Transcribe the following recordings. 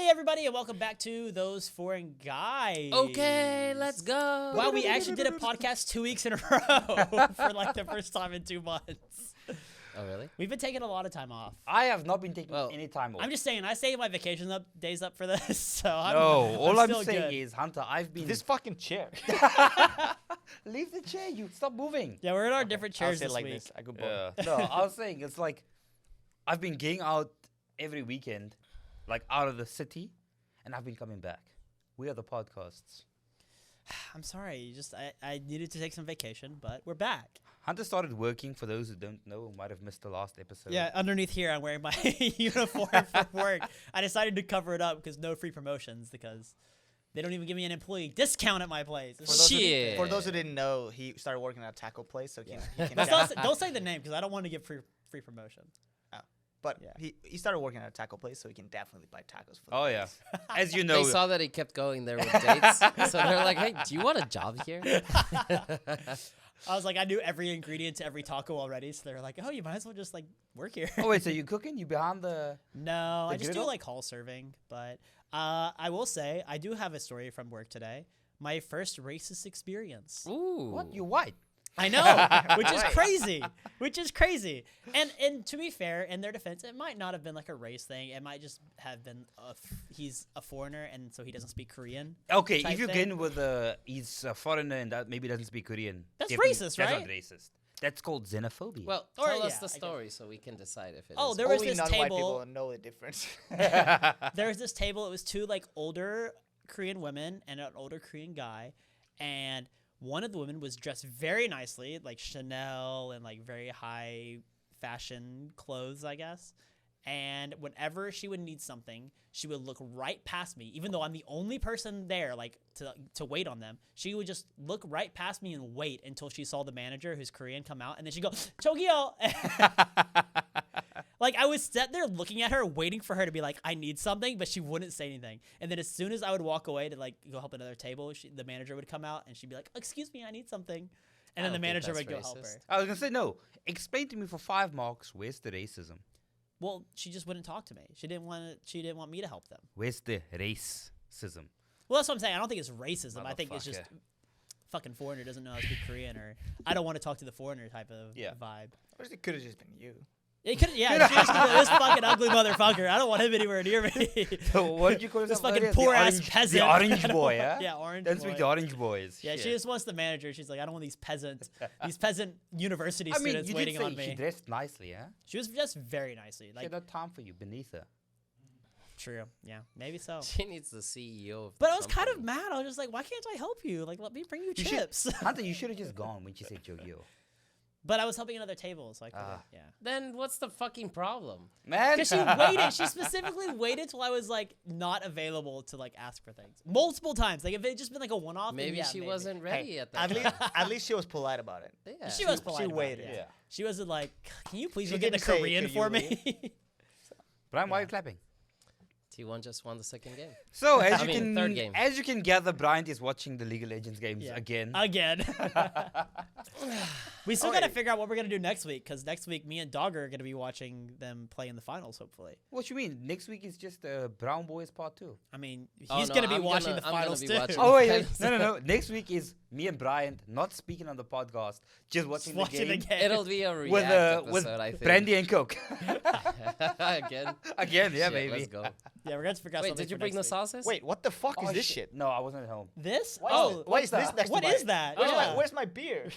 Hey everybody, and welcome back to Those Foreign Guys. Okay, let's go. Wow, we actually did a podcast 2 weeks in a row for like the first time in 2 months. Oh, really? We've been taking a lot of time off. I have not been taking any time off. I'm just saying, I saved my vacation days up for this, so all I'm still saying good. is, Hunter, I've been... This fucking chair. Leave the chair, you. Stop moving. Yeah, we're in our different chairs I'll sit this like week. this. I could No, I was saying, it's like, I've been getting out every weekend, like out of the city, and I've been coming back. We are the podcasts. I'm sorry, I needed to take some vacation, but we're back. Hunter started working, for those who don't know, might have missed the last episode. Yeah, underneath here, I'm wearing my uniform for work. I decided to cover it up because no free promotions because they don't even give me an employee discount at my place. Shit. For those who didn't know, he started working at a taco place, so he can Don't say the name because I don't want to give free promotion. But Yeah. he started working at a taco place, so he can definitely buy tacos for the Oh, yeah. days. As you know... They saw that he kept going there with dates, so they're like, "Hey, do you want a job here?" I was like, I knew every ingredient to every taco already, so they were like, oh, you might as well just like work here. Oh, wait, so you cooking? You behind the... No, The I just do griddle? like hall serving, but I will say I do have a story from work today. My first racist experience. Ooh. What? You white? I know, which is crazy. Which is crazy. And to be fair, in their defense, it might not have been like a race thing. It might just have been he's a foreigner and so he doesn't speak Korean. Okay, type if you're thing. getting with he's a foreigner and that maybe doesn't speak Korean. That's definitely- racist, That's right? not racist. That's called xenophobia. Well, Or, tell us yeah, the I get story so we can decide if it is. Oh, there was Only this non-white table. people know the difference. There was this table. It was two like older Korean women and an older Korean guy, and one of the women was dressed very nicely, like Chanel and like very high fashion clothes, I guess. And whenever she would need something, she would look right past me, even though I'm the only person there, like to wait on them. She would just look right past me and wait until she saw the manager, who's Korean, come out, and then she'd go, "저기요." Like, I was sat there looking at her, waiting for her to be like, I need something, but she wouldn't say anything. And then as soon as I would walk away to, like, go help another table, the manager would come out, and she'd be like, excuse me, I need something. And then the don't think manager that's would go help her. racist. I was gonna say no. Explain to me for 5 marks. Where's the racism? Well, she just wouldn't talk to me. She didn't want me to help them. Where's the racism? Well, that's what I'm saying. I don't think it's racism. I think it's just Motherfucker. fucking foreigner doesn't know how to speak Korean, or I don't want to talk to the foreigner type of vibe. Or it could have just been you. It could, yeah, it should just be this fucking ugly motherfucker. I don't want him anywhere near me. So what did you call This yourself fucking earlier? poor The ass orange- peasant. The orange boy, yeah? Yeah, orange Don't boy. speak the orange boys. Yeah, she Shit. just wants the manager. She's like, I don't want these peasant university I mean, students you waiting did say on me. she dressed nicely, huh? She was just very nicely. She Like, had no time for you beneath her. true. Yeah, maybe so. She needs the CEO of But the I was kind of company. mad. I was just like, why can't I help you? Like, let me bring you You should- chips. Hunter, you should have just gone when she said Jogyo. But I was helping another table, so I couldn't. Yeah. Then what's the fucking problem? Man! Because she waited. She specifically waited till I was like not available to like ask for things multiple times. Like if it had just been like a one-off, then Maybe yeah, she maybe. wasn't ready at that At time. least, at least she was polite about it. Yeah. She was polite. She about it, waited. yeah. She wasn't like, can you please She go get the didn't say, Korean "Could you for me? Brian, why are you clapping? T1 just won the second game. So as third game. as you can gather, Brian is watching the League of Legends games Yeah. again. Again. We still got to figure out what we're going to do next week, because next week me and Dogger are going to be watching them play in the finals, hopefully. What you mean? Next week is just Brown Boys Part 2. I mean, he's Oh, no, going to be I'm watching gonna- the I'm gonna finals be too. watching. Oh wait, no. Next week is me and Brian not speaking on the podcast, just watching, watching the game It'll be a react with episode, I think. brandy and coke. Again. Again, yeah, Shit, baby. Let's go. Yeah, we're going to figure out Wait, something did you for bring the next week. sauces? Wait, what the fuck is Oh, this shit. shit? No, I wasn't at home. This? Why Oh, why is this next what to is mine? that? Where's, Yeah. where's my beer?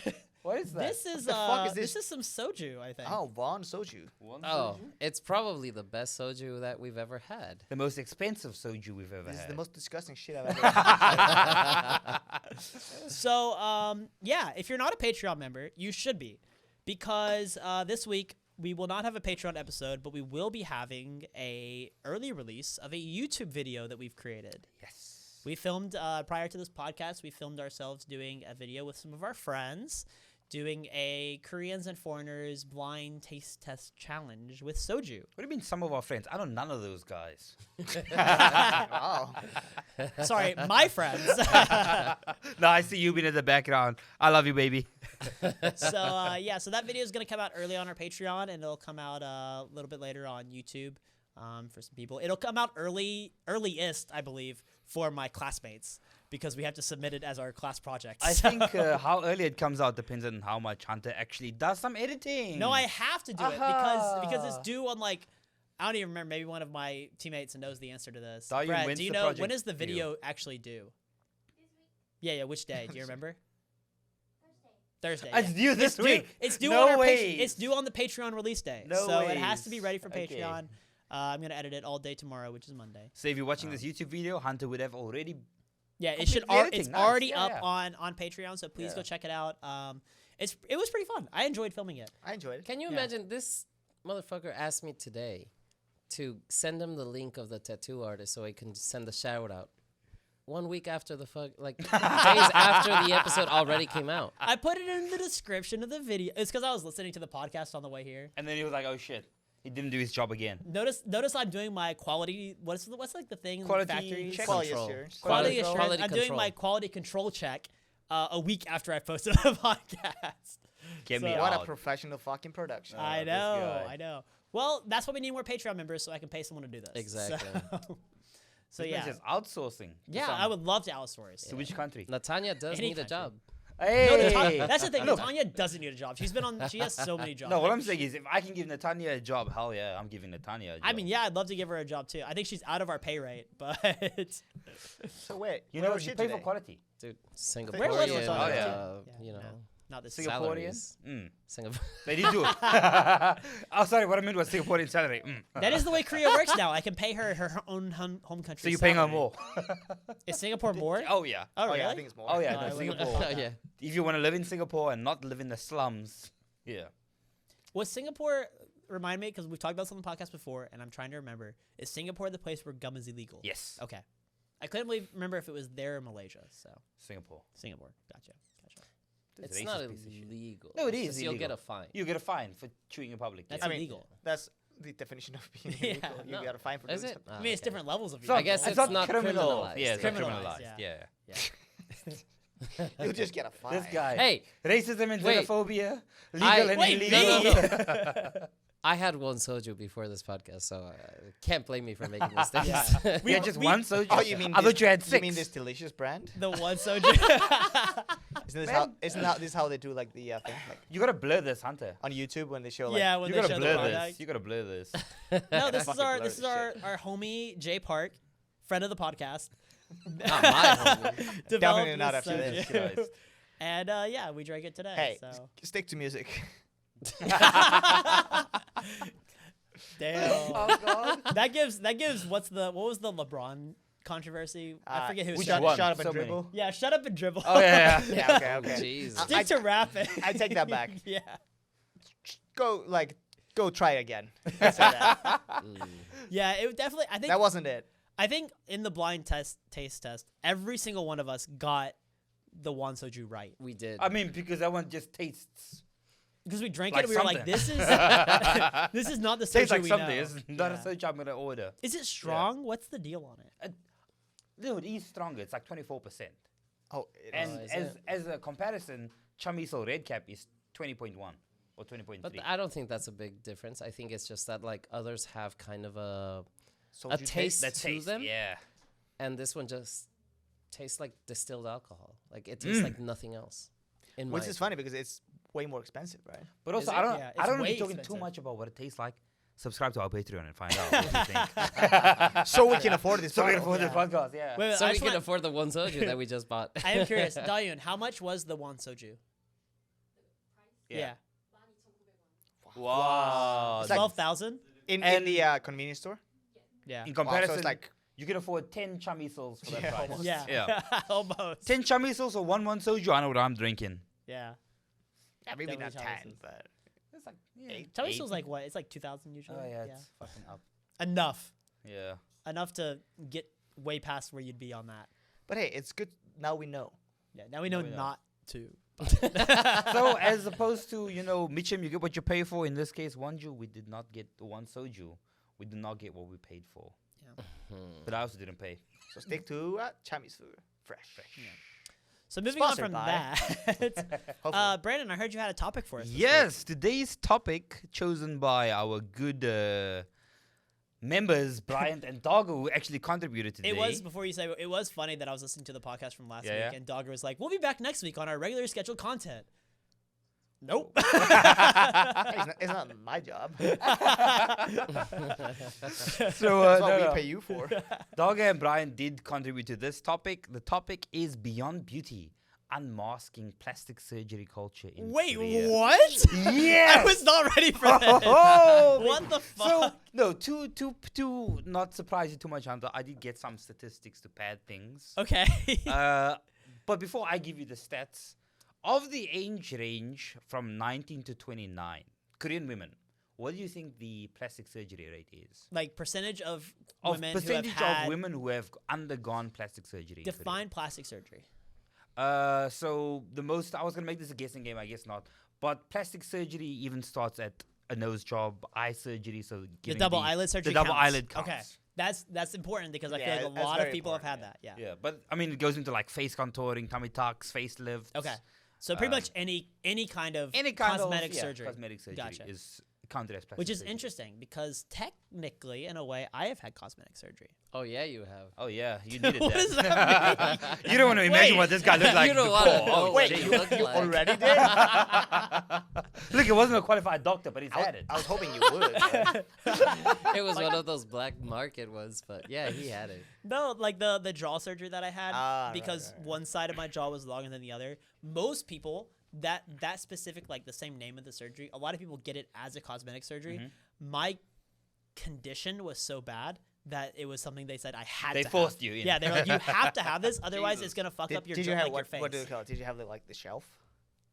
What is that? This is the fuck is this this? is some soju, I think. Oh, Vaughn Soju. Oh, it's probably the best soju that we've ever had. The most expensive soju we've ever This is had. the most disgusting shit I've ever had. So, yeah, if you're not a Patreon member, you should be, because this week we will not have a Patreon episode, but we will be having a early release of a YouTube video that we've created. Yes. We filmed prior to this podcast. We filmed ourselves doing a video with some of our friends, doing a Koreans and Foreigners blind taste test challenge with soju. What do you mean some of our friends? I know none of those guys. Wow. Sorry, my friends. No, I see you being in the background. I love you, baby. So yeah, so that video is gonna come out early on our Patreon, and it'll come out a little bit later on YouTube. for some people. It'll come out earliest, I believe, for my classmates because we have to submit it as our class project. I So- think how early it comes out depends on how much Hunter actually does some editing. No, I have to do it because it's due on like I don't even remember. Maybe one of my teammates knows the answer to this. Dayu, Brett, when's do you the know when project is the due? video actually due? Yeah, which day? Do you remember? Thursday. It's due this It's week. It's due No on our ways. It's due on the Patreon release day. No so it has to be ways. ready for Okay. Patreon. I'm gonna edit it all day tomorrow, which is Monday. So if you're watching this YouTube video, Hunter would have already. Yeah, it should. Completely It's editing, nice. already Yeah, up yeah. on Patreon, so please Yeah. go check it out. It was pretty fun. I enjoyed filming it. I enjoyed it. Can you Yeah. imagine this motherfucker asked me today to send him the link of the tattoo artist so I can send a shout out. 1 week after the days after the episode already came out. I put it in the description of the video. It's because I was listening to the podcast on the way here. And then he was like, "Oh shit, he didn't do his job again." Notice I'm doing my quality. What's like the thing Quality in factories? check. Quality Control. assurance. Quality Quality assurance. I'm doing control. my quality control check a week after I posted the podcast. Get So- me What out. a professional fucking production. I this know, guy. I know. Well, that's why we need more Patreon members so I can pay someone to do this. Exactly. So This yeah, man's just outsourcing. to yeah, some- I would love to outsource. To which country? Natanya does Any need a country. job. Hey. No, that's the thing. Look. Natanya doesn't need a job. She's been on. She has so many jobs. No, what I'm saying is, if I can give Natanya a job, hell yeah, I'm giving Natanya a job. I mean, yeah, I'd love to give her a job too. I think she's out of our pay rate, but So wait, you where know, was you she pay for today? quality. Dude, Where was Singaporean, Natanya? Oh, yeah. Yeah, you know, no, not this. Singaporean. salaries. Mm. Singapore. They did do it. Oh, sorry. What I meant was Singaporean salary. Mm. That is the way Korea works now. I can pay her her own home country. So you're paying her salary. more. Is Singapore more? Oh yeah. Oh, Oh really? yeah, I think it's more. Oh yeah. No, No, I wouldn't- Singapore. Oh, yeah. If you want to live in Singapore and not live in the slums, yeah. Was Singapore? Remind me, because we've talked about this on the podcast before, and I'm trying to remember. Is Singapore the place where gum is illegal? Yes. Okay. I couldn't remember if it was there or Malaysia. So Singapore. Singapore. Gotcha. This It's racist not piece of shit. illegal. No, it It's is just You'll get illegal. a fine. You get a fine for chewing in public. That's yeah. I mean, illegal. That's the definition of being Yeah, illegal. You no. got a fine for Is doing it? something. I mean, it's different levels of It's not- I guess illegal. it's not criminalized. Yeah, it's not Criminalized, criminalized. yeah. Yeah. You'll just get a fine. This guy. Hey, Racism and Wait. xenophobia. Legal I- and Wait, illegal. me? I had one soju before this podcast, so can't blame me for making mistakes. Yeah. We had just one soju. Oh, you mean I thought you had You six. mean this delicious brand? The one soju. Isn't this how they do like the thing like You gotta blur this, Hunter. on YouTube when they show like yeah, when You they gotta show the blur product. this. You gotta blur this. No, this is Fucking our blur this is the our homie Jay Park, friend of the podcast. Not my homie. Developed Definitely not this after this, soju. Christ. And yeah, we drank it today. hey, so. stick to music. Damn. Oh god. that gives what was the LeBron controversy? I forget who which said one? it. Shut up and So many. dribble. Yeah, shut up and dribble. Oh yeah. Yeah, okay, okay. Jesus. Stick to rapping. I take that back. Yeah. Go try it again. Say that. Yeah, it definitely That wasn't it. I think in the blind taste test, every single one of us got the one soju right. We did. I mean, because that one just tastes. Because we drank Like it and we were like, something. this is this is not the soju Tastes like we something. know. It's not Yeah. a soju I'm gonna order. Is it strong? What's the deal on it? Dude, it's stronger. It's like 24%. Oh, it And is. is as a comparison, Chamiso Red Cap is 20.1 or 20.3. But I don't think that's a big difference. I think it's just that like others have kind of a Soju taste that to taste, them, yeah. and this one just tastes like distilled alcohol. Like it tastes like nothing else. In Which my is funny because it's way more expensive, right? But also, it? I don't, Yeah, I it's don't want to way be talking expensive. too much about what it tastes like. Subscribe to our Patreon and find out what you think. So we can afford this. So we can bottle. afford the podcast, yeah. Wait, So I we just can want- afford the one soju that we just bought. I am curious, Dayun, how much was the one soju? Yeah. Wow. It's like- 12,000? in And- the convenience store. Yeah. In Wow, comparison, so it's like you can afford 10 chamisos for that Yeah, price. almost. Yeah. Yeah. Almost. 10 chamisos or one soju, I know what I'm drinking. Yeah. maybe not Definitely 10, Chamisos. but It's like, yeah, Chamiso's like what? It's like 2,000 usually. Oh, yeah, it's fucking up. Enough. Yeah. Enough to get way past where you'd be on that. but hey, it's good now we know. Yeah. Now we know we know. not to. So as opposed to, Mitchum, you get what you pay for. In this case, Wanju, we did not get the one soju. We did not get what we paid for. Yeah. But I also didn't pay. So stick to Chamisu. Fresh. So moving on Sponsored from by. that, Hopefully. Brandon, I heard you had a topic for us. this week. Yes, today's topic chosen by our good members, Bryant and Doggo, who actually contributed today. It was, before you say, it was funny that I was listening to the podcast from last Yeah, week, yeah. and Dogger was like, we'll be back next week on our regular scheduled content. Nope. It's not my job. So, That's what we pay you for. Doggo and Brian did contribute to this topic. The topic is Beyond Beauty, unmasking plastic surgery culture in Wait, Korea. what? Yes! I was not ready for that. Oh, What the fuck? So, no, to not surprise you too much, Hunter, I did get some statistics to pad things. Okay. But before I give you the stats, of the age range from 19 to 29, Korean women, what do you think the plastic surgery rate is? Like percentage of Of women percentage who have had of women who have undergone plastic surgery. in Korea. define plastic surgery. So the most, I was going to make this a guessing game, I guess not. But plastic surgery even starts at a nose job, eye surgery. So The giving double eyelid surgery. The double counts. eyelid counts. Okay. That's important because I Yeah, feel like a that's lot of very people have had important, that. Yeah. Yeah, but I mean, it goes into like face contouring, tummy tucks, facelifts. Okay. So pretty much any kind of Any kind cosmetic of yeah, surgery. Cosmetic surgery Gotcha. is counted as plastic Which is surgery. interesting because technically, in a way, I have had cosmetic surgery. Oh yeah, you have. Oh yeah, you needed What that. does that mean? You don't want to imagine Wait. what this guy looked like You don't before. wanna know Oh, what shit. you look like. Already did? Look, it wasn't a qualified doctor, but he's I had it. was hoping you would. but- It was one of those black market ones, but yeah, he had it. No, like the jaw surgery that I had Ah, right, because right. one side of my jaw was longer than the other. Most people that specific, like the same name of the surgery, a lot of people get it as a cosmetic surgery. Mm-hmm. My condition was so bad that it was something they said I had They to forced have. you in. Yeah, they're like, you have to have this, otherwise Jesus. it's gonna fuck up your did jaw, you have like your face. what do you call it? Did you have like the shelf?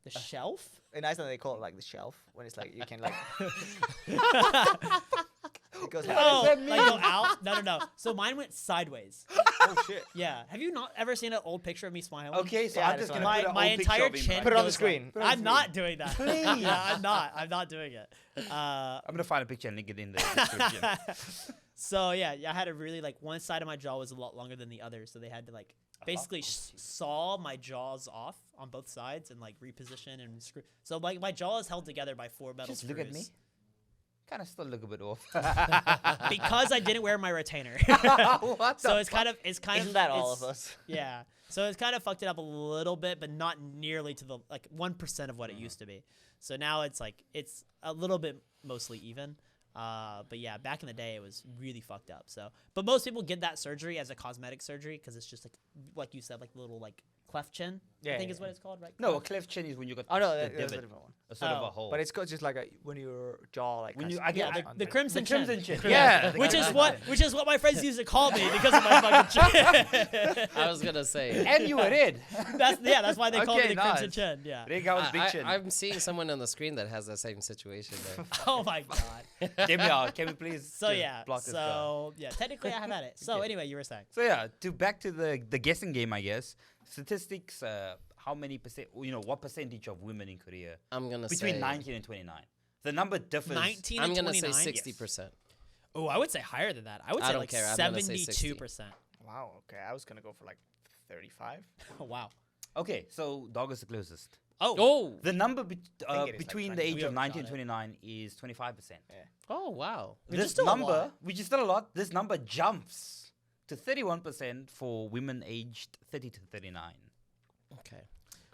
The shelf? In Iceland they call it like the shelf when it's like you can like it goes Oh, that like go out? No. So mine went sideways. oh shit. Yeah. Have you not ever seen an old picture of me smiling? Okay, so Yeah, I'm just that's gonna My put an my old picture entire of him chin. right Put it on the goes screen. like- Put it on I'm the not doing that. Please. Yeah, I'm not. I'm not doing it. I'm gonna find a picture and link it in the description. So yeah, I had a really like one side of my jaw was a lot longer than the other, so they had to like basically saw my jaws off on both sides and like reposition and screw. So like my jaw is held together by 4 metal Just screws. look at me. Kind of still look a bit off. Because I didn't wear my retainer. What So the it's kind of Isn't that all of it's- us? Yeah. So it's kind of fucked it up a little bit, but not nearly to the like 1% of what it used to be. So now it's like it's a little bit mostly even. But yeah, back in the day it was really fucked up. So, but most people get that surgery as a cosmetic surgery because it's just like you said, like little like cleft chin. I Yeah, think yeah, is what it's called, right? No, a cleft chin is when you got Oh no, the that's a divot, different one. a sort of Oh. a hole. But it's got just like a when your jaw like When has- you- I get- Yeah, I- the crimson the crimson chin. chin. Yeah, Which is what my friends used to call me because of my fucking chin. I was gonna say. And you were red. That's why they call me Okay, the crimson nice. chin. Yeah. Red guy with big chin. I'm seeing someone on the screen that has the same situation there. Oh my god. Get me out. Can we please? So just yeah. block this guy? So yeah, technically I have had it. So Okay. anyway, you were saying. So yeah, back to the guessing game, I guess. Statistics. How many percent? What percentage of women in Korea I'm gonna between say 19 and 29? The number differs. 19 I'm and gonna 29. say 60%. Oh, I would say higher than that. I would I say don't like care. I'm gonna say 60. 72%. Wow. Okay, I was gonna go for like 35. Oh wow. Okay, so dog is the closest. Oh. Oh. The number it is like between 20. the age We of overshot 19 and it. 29 is 25%. Oh wow. Which is This still a number, lot. which is still a lot, this number jumps to 31% for women aged 30 to 39. Okay.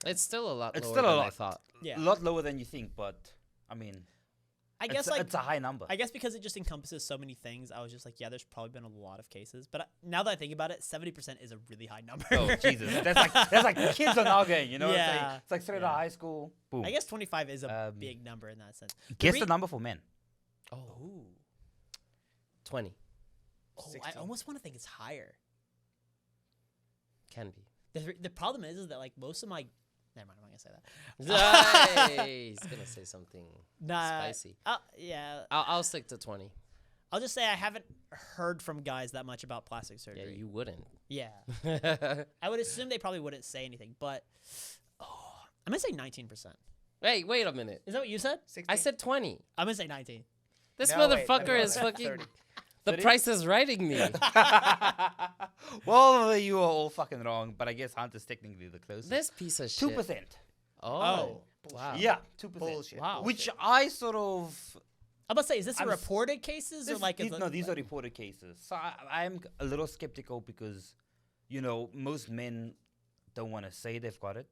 It's still a lot It's lower still a than I lot. thought. Yeah. A lot lower than you think, but I mean, I guess it's a high number. I guess because it just encompasses so many things, I was just like, yeah, there's probably been a lot of cases. But now that I think about it, 70% is a really high number. Oh Jesus, that's like kids on our game, you know? Yeah. It's like straight out of high school. Boom. I guess 25 is a Um, big number in that sense. Guess re- the number for men. Oh. Ooh. 20 Oh, I 16. almost want to think it's higher. can be. The problem is that like most of my, never mind, I'm not gonna say that. Hey, he's gonna say something Nah, spicy. yeah, I'll stick to 20. I'll just say I haven't heard from guys that much about plastic Yeah, surgery. you wouldn't. Yeah, I would assume they probably wouldn't say anything, but I'm gonna say 19%. Hey, wait a minute. Is that what you said? 16? I said 20. I'm gonna say 19. This No, wait, motherfucker no, is fucking. 30. The 30? price is writing me. Well, you are all fucking wrong, but I guess Hunter's technically the closest. This piece of shit. 2%. Oh. Wow. Yeah, 2%. Bullshit. Wow. Which I sort of I'm about to say, is this a I'm s- reported cases or like? these are reported cases. So I'm a little skeptical because, most men don't want to say they've got it.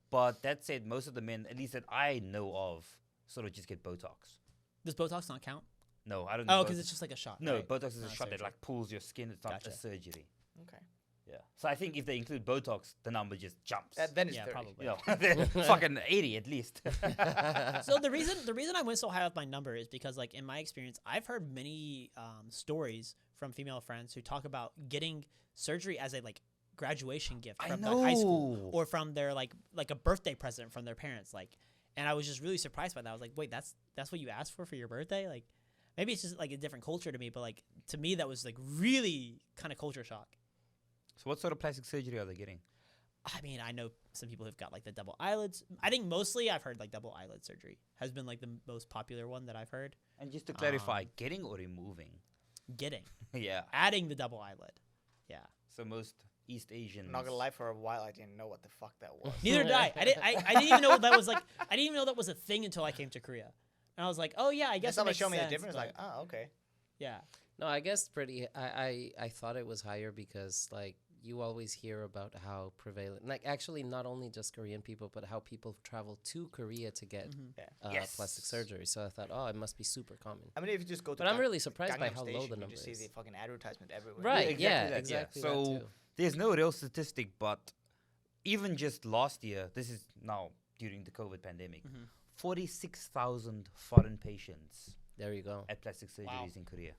But that said, most of the men, at least that I know of, sort of just get Botox. Does Botox not count? No, I don't. Oh, know because it's just like a shot. no, right? Botox is Not a a shot that surgery. like pulls your skin. It's not Gotcha. a surgery. Okay. Yeah. So I think if they include Botox, the number just jumps. Then it's Yeah, 30. probably. They're fucking 80 at least. So the reason I went so high with my number is because like in my experience, I've heard many stories from female friends who talk about getting surgery as a like graduation gift I from like, high school know. or from their like a birthday present from their parents. Like, and I was just really surprised by that. I was like, wait, that's what you asked for your birthday? Like, maybe it's just like a different culture to me, but like to me that was like really kind of culture shock. So what sort of plastic surgery are they getting? I mean, I know some people who've got like the double eyelids. I think mostly I've heard like double eyelid surgery has been like the most popular one that I've heard. And just to clarify, getting or removing? Getting, Yeah. adding the double eyelid. Yeah. So most East Asians. I'm not gonna lie, for a while I didn't know what the fuck that was. Neither did I. I didn't even know that was like. I didn't even know that was a thing until I came to Korea, and I was like, oh yeah, I guess. Someone It makes showed me the sense, difference. Like, but oh, okay. yeah. No, I guess I thought it was higher because like you always hear about how prevalent, like actually not only just Korean people, but how people travel to Korea to get Yes. plastic surgery. So I thought, oh, it must be super common. I mean, if you just go to But I'm really surprised by Gangnam how low Station, the you number just see is. the fucking advertisement everywhere. Right? Yeah, that, exactly. So that too. there's no real statistic, but even just last year, this is now during the COVID pandemic, 46,000 foreign patients There you go. at plastic surgeries in Korea.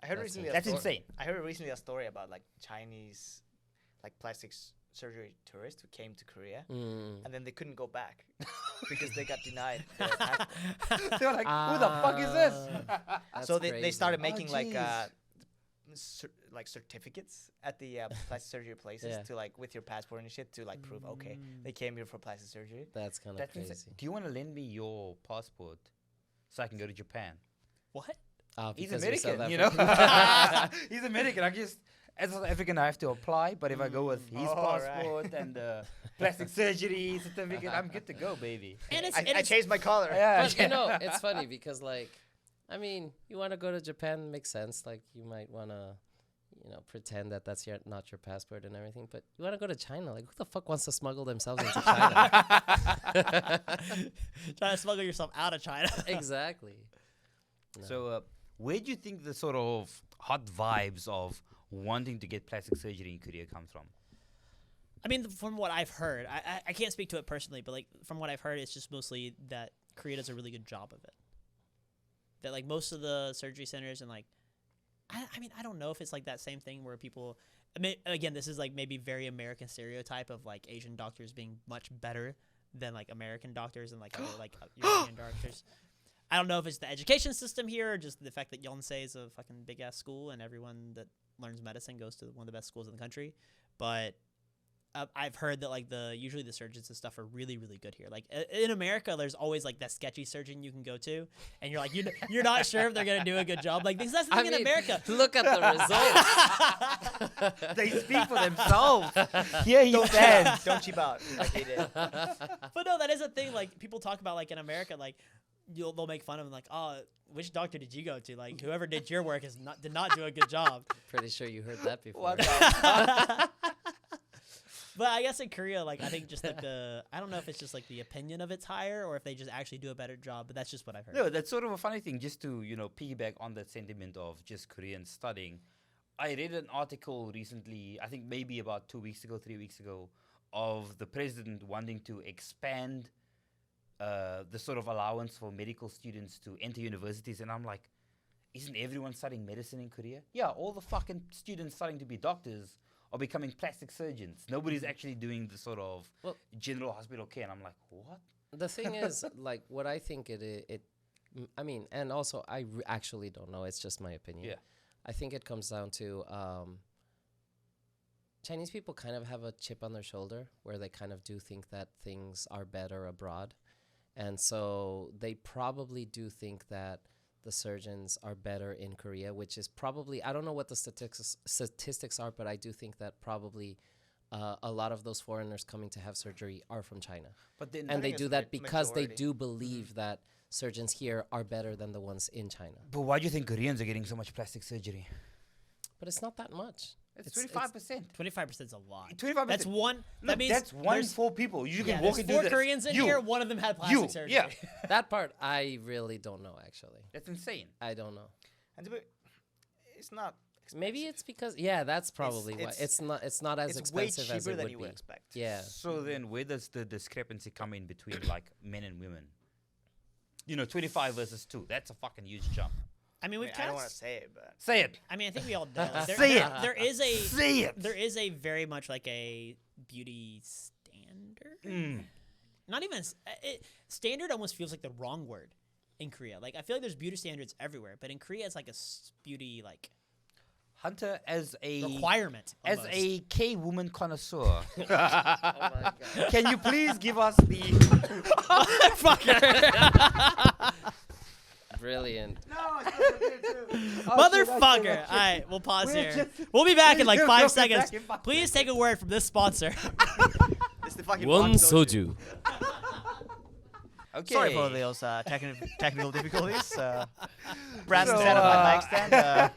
I heard That's recently. That's a insane. I heard recently a story about like Chinese, like plastic surgery tourists who came to Korea, Mm. and then they couldn't go back because they got denied their passport. They were like, who the fuck is this? That's So they crazy. started Oh, making like jeez. like certificates at the plastic surgery places Yeah. to like with your passport and shit to like prove okay they came here for plastic surgery. That's kind of That's crazy. insane. Do you want to lend me your passport so I can go to Japan? What? He's Because we're South American, you know. African. He's American. As a South African, I have to apply. But if I go with his Oh, right. passport and the plastic surgery certificate, I'm good to go, baby. And it's, I changed my color. Yeah. But you know, it's funny because like, I mean, you want to go to Japan, makes sense. Like you might want to, pretend that that's not your passport and everything. But you want to go to China? Like, who the fuck wants to smuggle themselves into China? trying to smuggle yourself out of China. Exactly. No. So, where do you think the sort of hot vibes of wanting to get plastic surgery in Korea comes from? I mean, from what I've heard, I can't speak to it personally, but like from what I've heard, it's just mostly that Korea does a really good job of it. That like most of the surgery centers and like, I mean, I don't know if it's like that same thing where people, again, this is like maybe very American stereotype of like Asian doctors being much better than like American doctors and like other like European doctors. I don't know if it's the education system here or just the fact that Yonsei is a fucking big ass school and everyone that learns medicine goes to one of the best schools in the country, but I've heard that like usually the surgeons and stuff are really really good here. Like in America, there's always like that sketchy surgeon you can go to, and you're like you're not sure if they're gonna do a good job. Like that's the thing in America. Look at the results. They speak for themselves. Here he stands. Don't cheap out like they did. But no, that is a thing. Like people talk about like in America, like they'll make fun of them, like, oh, which doctor did you go to? Like whoever did your work did not do a good job. Pretty sure you heard that before. What the But I guess in Korea, like I think just like I don't know if it's just like the opinion of it's higher or if they just actually do a better job. But that's just what I've heard. No, that's sort of a funny thing. Just to piggyback on that sentiment of just Korean studying, I read an article recently. I think maybe about 3 weeks ago, of the president wanting to expand the sort of allowance for medical students to enter universities, and I'm like, isn't everyone studying medicine in Korea? Yeah, all the fucking students studying to be doctors are becoming plastic surgeons. Nobody's actually doing the sort of general hospital care. And I'm like, what? The thing is, like, what I think I mean, and also I actually don't know. It's just my opinion. Yeah. I think it comes down to Chinese people kind of have a chip on their shoulder where they kind of do think that things are better abroad. And so they probably do think that the surgeons are better in Korea, which is probably, I don't know what the statistics are, but I do think that probably a lot of those foreigners coming to have surgery are from China. But then, And they think do it's that because they majority. do believe that surgeons here are better than the ones in China. but why do you think Koreans are getting so much plastic surgery? But it's not that much. It's It's- 25%. 25% is a lot. 25%. That's one. Look, that means that's one in there's- 4 people. You Yeah, can walk there's into 4 this. Koreans in You. here. One of them had plastic You, surgery. yeah. That part I really don't know, actually. That's insane. I don't know. And to be, it's not. Maybe it's because that's probably why. it's- It's not as It's way expensive as cheaper it than would you be. would expect. Yeah. So then, where does the discrepancy come in between like men and women? 25 versus 2. That's a fucking huge jump. I mean, I, we've mean, I kind don't of. want to say it, but Say it. I mean, I think we all know. Like, Say it. there is a Say it. there is a very much like a beauty standard. Mm. Not even standard almost feels like the wrong word in Korea. Like I feel like there's beauty standards everywhere, but in Korea it's like a beauty like Hunter, as a requirement. as almost. a K woman connoisseur, Oh my god. can you please give us the? Brilliant. no, it's still there too. Motherfucker! All right, we'll pause We're here. just- We'll be back in like We'll 5 be seconds. back in 5 Please take a word from this sponsor. It's the fucking One soju. Okay. Sorry for those technical difficulties. Brandon So, set up my mic stand.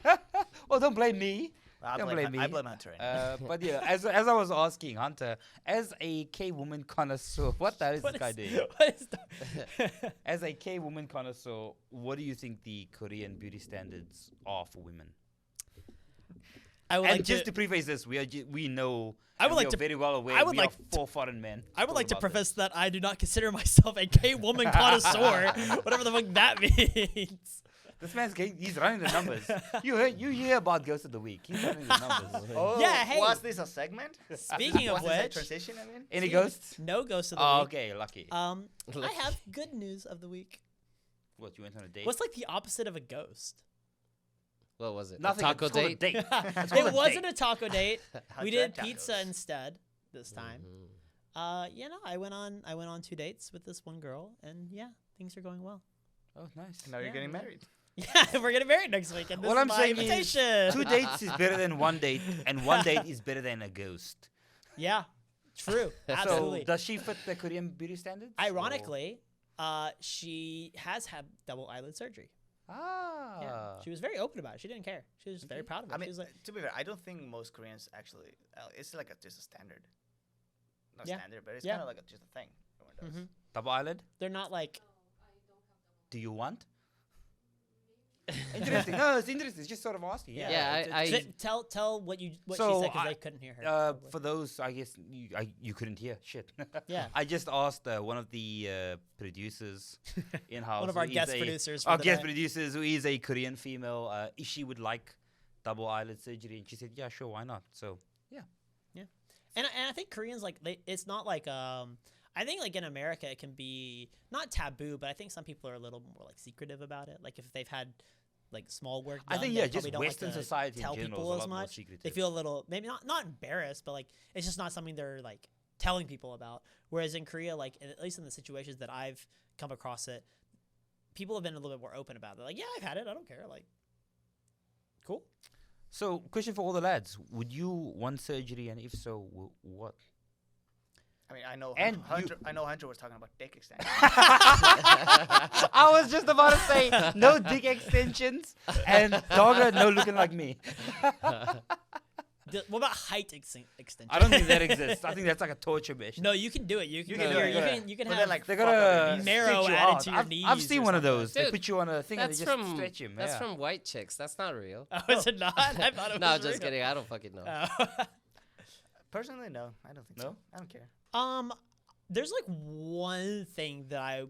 Well, don't blame me. I Don't blame blame I me. blame Hunter. Anyway. But yeah, as I was asking Hunter, as a K woman connoisseur, what the hell is this guy doing? What is the- As a K woman connoisseur, what do you think the Korean beauty standards are for women? I would And like just to. to preface this, we know. I would and like we are to- very well aware. I would we like are 4 foreign men. I would like to talking about preface this. that I do not consider myself a gay woman connoisseur, whatever the fuck that means. This man's he's running the numbers. You hear about Ghost of the Week? He's running the numbers. Oh, Yeah, hey. Was this a segment? Speaking of Was this a which, transition? I mean, Any Speaking- ghosts? no ghost of the Oh, week. okay, lucky. I Lucky. have good news of the week. What, you went on a date? What's like the opposite of a ghost? What was it? Nothing. A taco it's called a date? date. It's called It a wasn't date. a taco date. We Hunter did and pizza tacos. instead this time. Mhm. I went on 2 dates with this one girl, and yeah, things are going well. Oh, nice. Now you're Yeah, getting yeah. married. Yeah, we're getting married next week, and this What is I'm my saying is invitation. 2 dates is better than 1 date, and 1 date is better than a ghost. Yeah, true, absolutely. So, does she fit the Korean beauty standards? or- Ironically, she has had double eyelid surgery. Ah. Yeah, she was very open about it. She didn't care. She was very proud of it. I mean, she was like, to be fair, I don't think most Koreans actually. It's like just a standard. Not Yeah. standard, but it's Yeah. kind of like just a thing. Everyone does. mhm. Double eyelid? They're not like. Do you want? Interesting. No, it's interesting. It's just sort of asking. Yeah. Yeah, it's- Tell what she So, said because I- they couldn't hear her. probably. for those, I guess you couldn't hear shit. Yeah. I just asked one of the producers in house. One of our guest producers. Our for the guest night. producers, who is a Korean female, if she would like double eyelid surgery, and she said, "Yeah, sure, why not?" So And I think Koreans it's not like I think like in America it can be not taboo, but I think some people are a little more like secretive about it. Like if they've had like small work done, I think they just probably don't Western like to society tell in general people is a as lot more much. secretive. They feel a little maybe not embarrassed, but like it's just not something they're like telling people about. Whereas in Korea, like at least in the situations that I've come across it, people have been a little bit more open about it. They're like, yeah, I've had it. I don't care. Like, cool. So, question for all the lads: would you want surgery, and if so, what? I mean, I know And Hunter. I know Hunter was talking about dick extension. I was just about to say no dick extensions and Dogger no looking like me. What about height extension? I don't think that exists. I think that's like a torture mission. No, you can do it. You can can do do it. it, You yeah. can you can But have then, like, They're fuck up your gonna knees. marrow stretch you added out. to your I've knees seen or one of something. those. They Dude, put you on a thing and That's they just from stretch him. That's yeah. from white chicks. That's not real. Oh, is it not? I thought it was No, just real. kidding. I don't fucking know. Oh. Personally, no, I don't think so. No? I don't care. There's like one thing that I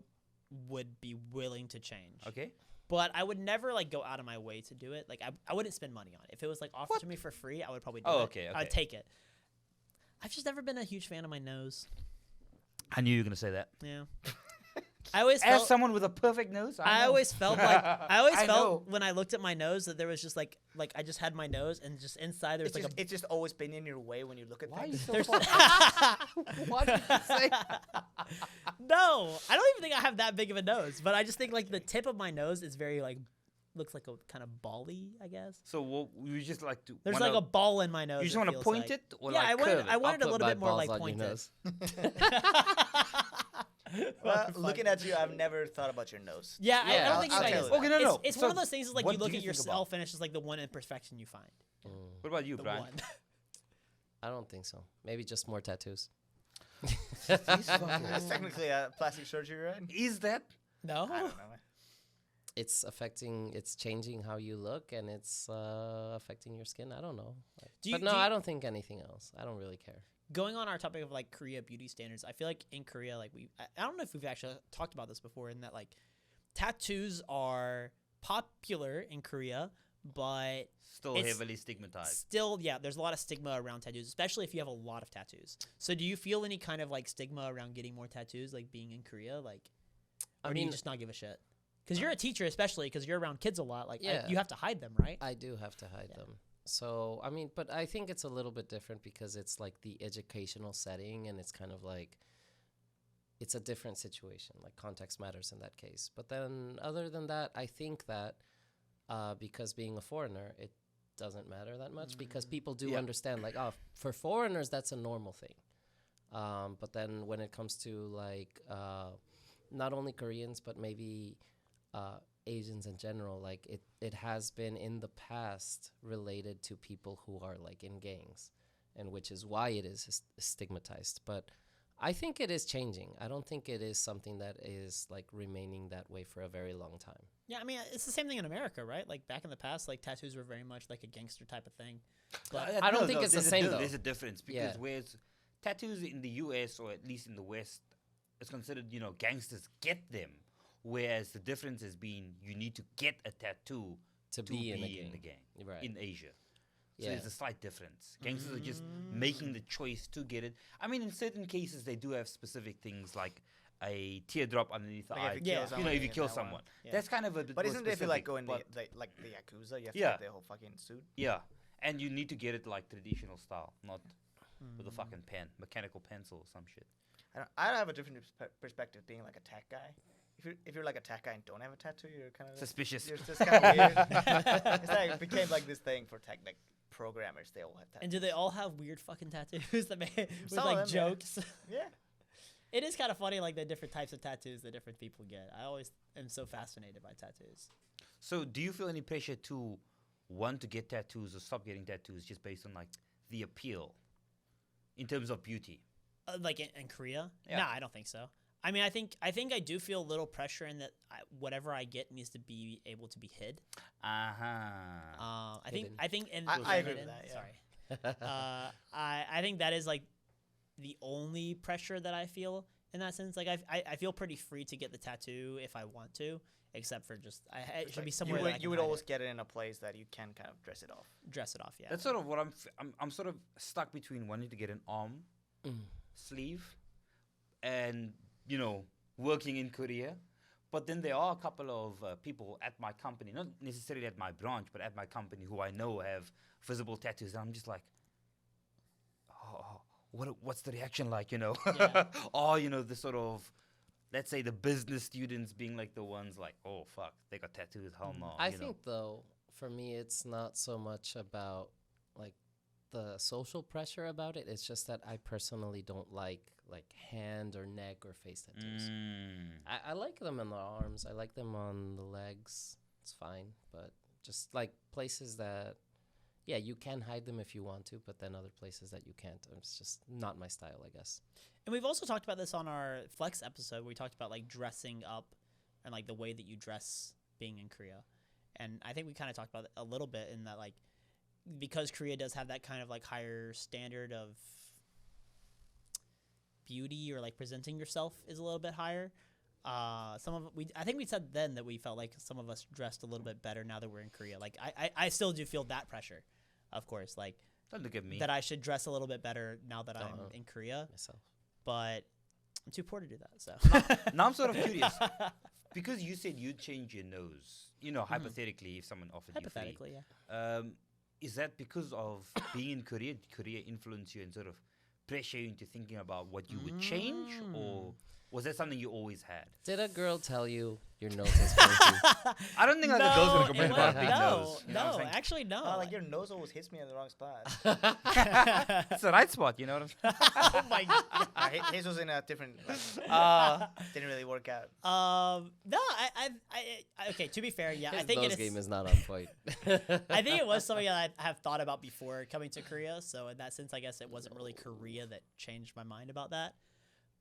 would be willing to change. Okay. But I would never like go out of my way to do it. Like I wouldn't spend money on it. If it was like offered to me for free, I would probably do Oh, it. okay, I'd okay. take it. I've just never been a huge fan of my nose. I knew you were gonna say that. Yeah. I always As felt someone with a perfect nose, I know. always felt like I always I felt know. when I looked at my nose that there was just like I just had my nose and just inside there was like It's just always been in your way when you look at Why are you things. so There's- fucking- What did you say? No, I don't even think I have that big of a nose, but I just think like the tip of my nose is very like looks like a kind of bally, I guess. So what you just like to? There's wanna- like a ball in my nose. You just it want to feels point like. it or Yeah, like I wanted curve it? I wanted a I'll put little my bit more balls like on your pointed. nose. Well, looking at you, I've never thought about your nose. Yeah, I Yeah, don't think I'll you tell guys. you Okay, no, no. It's So one of those things is like what you do look you at think about- yourself and it's just like the one imperfection you find. What about you, The Brian? one. I don't think so. Maybe just more tattoos. That's technically a plastic surgery, right? Is that? No. I don't know. It's changing how you look, and it's affecting your skin. I don't know. Do you- But no, do you- I don't think anything else. I don't really care. Going on our topic of like Korea beauty standards, I feel like in Korea, like I don't know if we've actually talked about this before, in that like tattoos are popular in Korea, but Still It's heavily stigmatized. still, yeah, there's a lot of stigma around tattoos, especially if you have a lot of tattoos. So do you feel any kind of like stigma around getting more tattoos, like being in Korea, like, I or do you mean, just not give a shit? Because you're a teacher, especially because you're around kids a lot. Like, Yeah. you have to hide them, right? I do have to hide Yeah. them. So, I mean, but I think it's a little bit different because it's like the educational setting, and it's kind of like it's a different situation. Like context matters in that case. But then, other than that, I think that because being a foreigner, it doesn't matter that much because people do Yeah. understand. Like, oh, for foreigners, that's a normal thing. But then when it comes to like not only Koreans, but maybe Asians in general, like it has been in the past related to people who are like in gangs, and which is why it is stigmatized. But I think it is changing. I don't think it is something that is like remaining that way for a very long time. Yeah, I mean, it's the same thing in America, right? Like back in the past, like tattoos were very much like a gangster type of thing. But I don't think it's the there's same, though. There's a difference because Yeah. whereas tattoos in the U.S. or at least in the West, it's considered gangsters get them, whereas the difference has been you need to get a tattoo To to be in a the gang. gang Right. in Asia. So Yeah. there's a slight difference. Gangsters are just making the choice to get it. I mean, in certain cases, they do have specific things like a teardrop underneath the Like eye. if you Yeah. kill You someone, If you get kill that one. someone, Yeah. that's kind of a bit But more isn't it if you like specific, go in but- like the Yakuza, you have to Yeah. have the whole fucking suit? Yeah, and you need to get it like traditional style, not with a fucking pen, mechanical pencil or some shit. I have a different perspective being like a tech guy. If you're like a tech guy and don't have a tattoo, you're kind of Suspicious. You're just kind of weird. It's like it became like this thing for tech like programmers. They all have tattoos. And do they all have weird fucking tattoos that with Some of like them, yeah. jokes? Yeah. It is kind of funny, like the different types of tattoos that different people get. I always am so fascinated by tattoos. So, do you feel any pressure to want to get tattoos or stop getting tattoos just based on like the appeal in terms of beauty? Like in Korea? Yeah. Nah, I don't think so. I mean, I think I do feel a little pressure in that whatever I get needs to be able to be hid. I think Hidden. and I agree hidden, with that, yeah. Sorry. I think that is like the only pressure that I feel in that sense. Like I feel pretty free to get the tattoo if I want to, except for just it should be somewhere that I can you would hide always it. get it in a place that you can kind of dress it off. Dress it off. Yeah. That's sort of what I'm sort of stuck between wanting to get an arm sleeve and working in Korea. But then there are a couple of people at my company, not necessarily at my branch, but at my company who I know have visible tattoos. And I'm just like, oh, what's the reaction like, Yeah. Or, the sort of, let's say the business students being like the ones like, oh, fuck, they got tattoos, hell no. I think though, for me, it's not so much about like the social pressure about it. It's just that I personally don't like hand or neck or face tattoos. I like them on the arms. I like them on the legs. It's fine, but just like places that, yeah, you can hide them if you want to, but then other places that you can't. It's just not my style, I guess. And we've also talked about this on our Flex episode where we talked about like dressing up and like the way that you dress being in Korea. And I think we kind of talked about it a little bit in that like because Korea does have that kind of like higher standard of beauty or like presenting yourself is a little bit higher. I think we said then that we felt like some of us dressed a little bit better now that we're in Korea. Like I still do feel that pressure, of course, like Don't look at me. that I should dress a little bit better now that I'm in Korea. Myself. But I'm too poor to do that. So Now I'm sort of curious. Because you said you'd change your nose, hypothetically, if someone offered you free. hypothetically, yeah. Is that because of being in Korea? Did Korea influence you and sort of pressure you into thinking about what you would change? Or Was that something you always had? Did a girl tell you your nose is funky? I don't think like a girl's gonna complain it about a wa- big no, nose. You know what I'm no, saying? actually no. Like your nose always hits me in the wrong spot. It's the right spot, you know what I'm saying? Oh my god. His was in a different. Didn't really work out. No, okay. To be fair, yeah, I His think nose it game is. is not on point. I think it was something that I have thought about before coming to Korea. So in that sense, I guess it wasn't really Korea that changed my mind about that.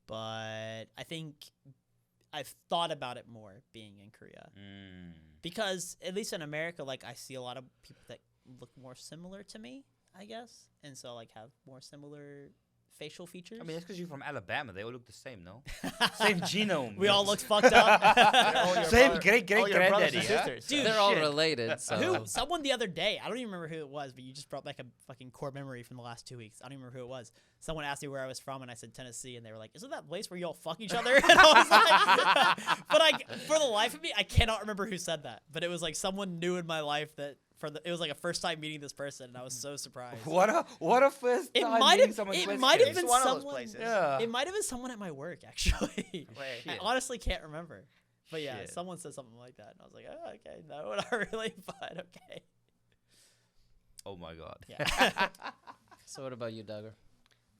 But I think I've thought about it more being in Korea because at least in America, like I see a lot of people that look more similar to me, I guess, and so like have more similar facial features. I mean, that's because you're from Alabama. They all look the same, no? Same genome. we all looked fucked up. All your Same brother- great all your brothers granddaddy. and Huh? sisters. Dude, They're all shit. related, so. Someone the other day, I don't even remember who it was, but you just brought back a fucking core memory from the last 2 weeks. I don't even remember who it was. Someone asked me where I was from, and I said Tennessee, and they were like, "Isn't that place where you all fuck each other?" And I was like, but for the life of me, I cannot remember who said that. But it was like someone new in my life that it was like a first time meeting this person, and I was so surprised. What a first It time might meeting have. someone's It West might have Coast. been It's one of those someone. places. Yeah. It might have been someone at my work, actually. Wait. I Shit. honestly can't remember. But yeah, Shit. someone said something like that, and I was like, "Oh, okay, no, not really, but okay." Oh my god. Yeah. So what about you, Duggar?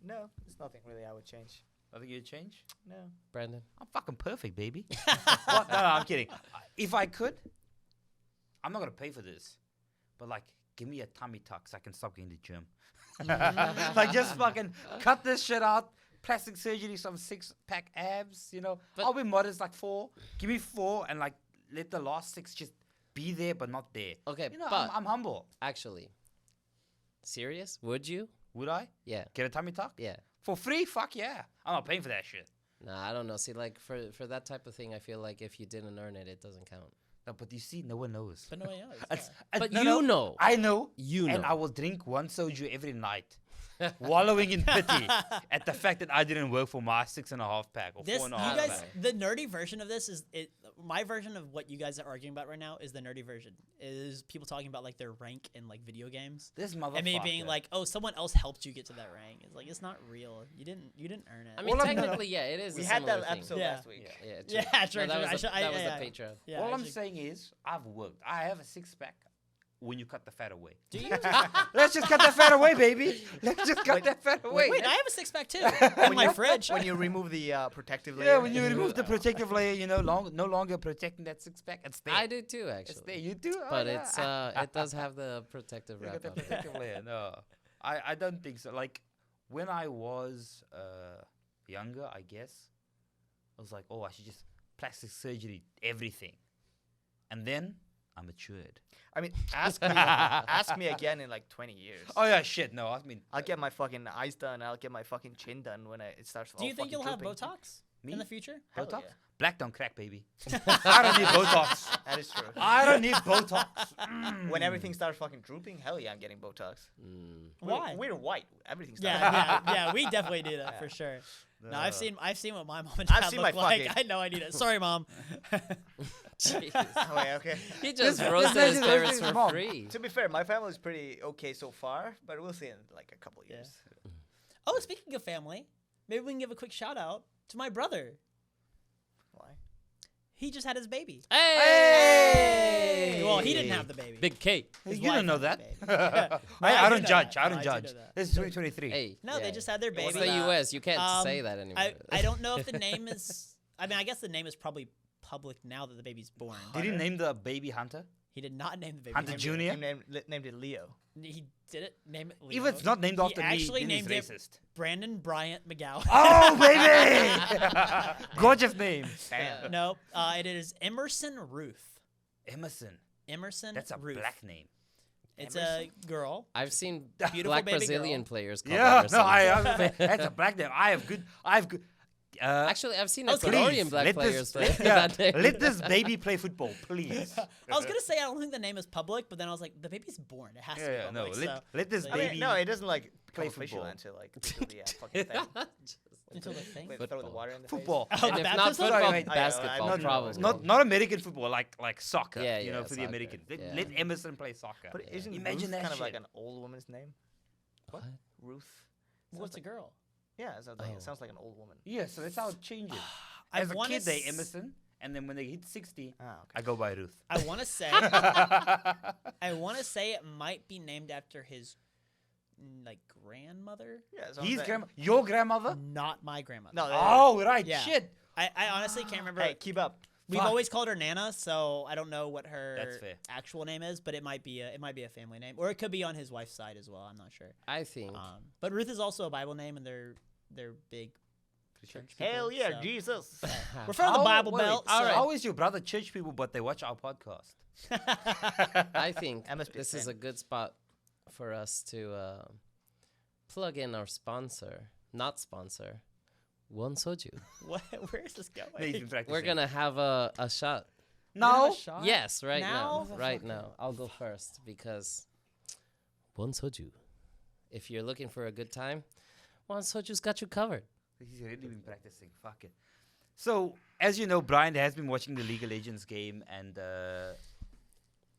No, there's nothing really I would change. I think you'd change. No. Brandon? I'm fucking perfect, baby. What? No, I'm kidding. If I could, I'm not gonna pay for this, but like, give me a tummy tuck so I can stop going to the gym. Like, just fucking cut this shit out. Plastic surgery, some 6-pack abs. You know, But- I'll be modest, like 4. Give me 4, and like let the last 6 just be there, but not there. Okay, You know, but I'm humble. actually, serious? Would you? Would I Yeah, get a tummy tuck yeah. for free? Fuck yeah! I'm not paying for that shit. Nah, I don't know. See, like for that type of thing, I feel like if you didn't earn it, it doesn't count. No, but you see, no one knows. But no one knows. It's- But no, you no, know. I know. You And know. I will drink 1 soju every night, wallowing in pity at the fact that I didn't work for my 6.5 pack or This, 4.5 you half guys, pack. the nerdy version of this is it. My version of what you guys are arguing about right now is the nerdy version. Is people talking about like their rank in like video games, This motherfucker. and me being like, "Oh, someone else helped you get to that rank." It's like it's not real. You didn't earn it. I mean, Well, I'm- technically, yeah, it is. We a had that similar thing. episode Yeah. last week. Yeah. Yeah, Yeah, true, No, that true. was, I the, should- that was yeah. the Patreon. Yeah, All I I'm should- saying is, I've worked. I have a 6-pack when you cut the fat away. Do you? Let's just cut that fat away, baby. Let's just cut that fat away. Wait, I have a 6-pack too in my fridge. When you remove the protective layer. Yeah, when you remove the protective layer, you know, no longer protecting that 6-pack. It's there. I do too, It's there. actually. You do? Oh, But yeah. it's it does have the protective You got wrap the on it. protective layer. No, I don't think so. Like when I was younger, I guess I was like, oh, I should just plastic surgery everything, and then I matured. I mean, ask me again in like 20 years. Oh yeah, shit. No, I mean, I'll get my fucking eyes done. I'll get my fucking chin done when it starts. Do you all think you'll fucking have drooping. Botox Me? in the future? Hell Botox, yeah. black don't crack, baby. I don't need Botox. That is true. I don't need Botox. When everything starts fucking drooping, hell yeah, I'm getting Botox. Mm. Why? We're white. Everything starts. Yeah, we definitely do that for sure. No, I've seen what my mom and I've dad seen look my like. fucking- I know I need it. Sorry, mom. Jeez. Oh, wait, okay. He just This- roasted this his is parents his for mom. free. To be fair, my family's pretty okay so far, but we'll see in like a couple Yeah. years. Oh, speaking of family, maybe we can give a quick shout out to my brother. Why? He just had his baby. Hey! Well, he didn't have the baby. Big K. His You wife don't know had the that. baby. No, I do don't know judge. that. I No, don't do judge. know that. This is 2023. Hey. No, they yeah. just had their baby. It's the U.S. You can't say Um, that anymore. I don't know if the name is. I mean, I guess the name is probably public now that the baby's born. Did he name the baby Hunter? He did not name the baby. Hunter He Junior? He named it Leo. He did it. Name it. If Leo. it's not named He after me, actually then he's named it racist. Brandon Bryant McGowan. Oh, baby! Gorgeous name. Damn. No, it is Emerson Ruth. Emerson. Emerson. That's a Ruth. black name. It's a girl. I've seen Beautiful black baby Brazilian girl. players called Yeah, Emerson. no, that's a black name. I have good. Actually, I've seen Oh, Ecuadorian please, black let players this, play yeah, that name. let this baby play football, please. I was gonna say I don't think the name is public, but then I was like, the baby's born. It has to be Yeah, no, public. let this so- I mean, baby. no, it doesn't like play play official football. until like the fucking thing. until the thing. Wait, throw the Football. water in the Football. Oh, And the if not baptism? football, Sorry, mate. basketball, Not- probably. Not American football, like soccer. Yeah, you know, yeah, for the soccer, Americans. Let, yeah. let Emerson play soccer. But isn't Imagine Ruth that kind of like shit. an old woman's name? What? Ruth. What's a girl? Yeah, it sounds like, Oh. it sounds like an old woman. Yeah, so that's how it changes. As a wanna kid, they s- Emerson, and then when they hit 60, Ah, okay. I go by Ruth. I want to say, it might be named after his like grandmother, Yeah, that's what I'm saying. Your grandmother? not my grandmother. No, Oh, right, Yeah. shit. I honestly can't remember. Hey, keep up. We've fuck. always called her Nana, so I don't know what her That's fair. actual name is, but it might be a family name, or it could be on his wife's side as well. I'm not sure. I think But Ruth is also a Bible name, and they're big church people. Hell yeah, so- Jesus. We're from the Bible wait, Belt. All so- right. How is your brother church people, but they watch our podcast? I think I must be a this is fan. a good spot for us to plug in our sponsor, not sponsor, One Soju. Where is this going? No, he's been practicing. We're gonna have a shot. We're gonna have No. a shot? Yes, right now. Now? Right now. I'll go first because One Soju. If you're looking for a good time, One Soju's got you covered. He's really been practicing. Fuck it. So, as you know, Brian has been watching the League of Legends game, and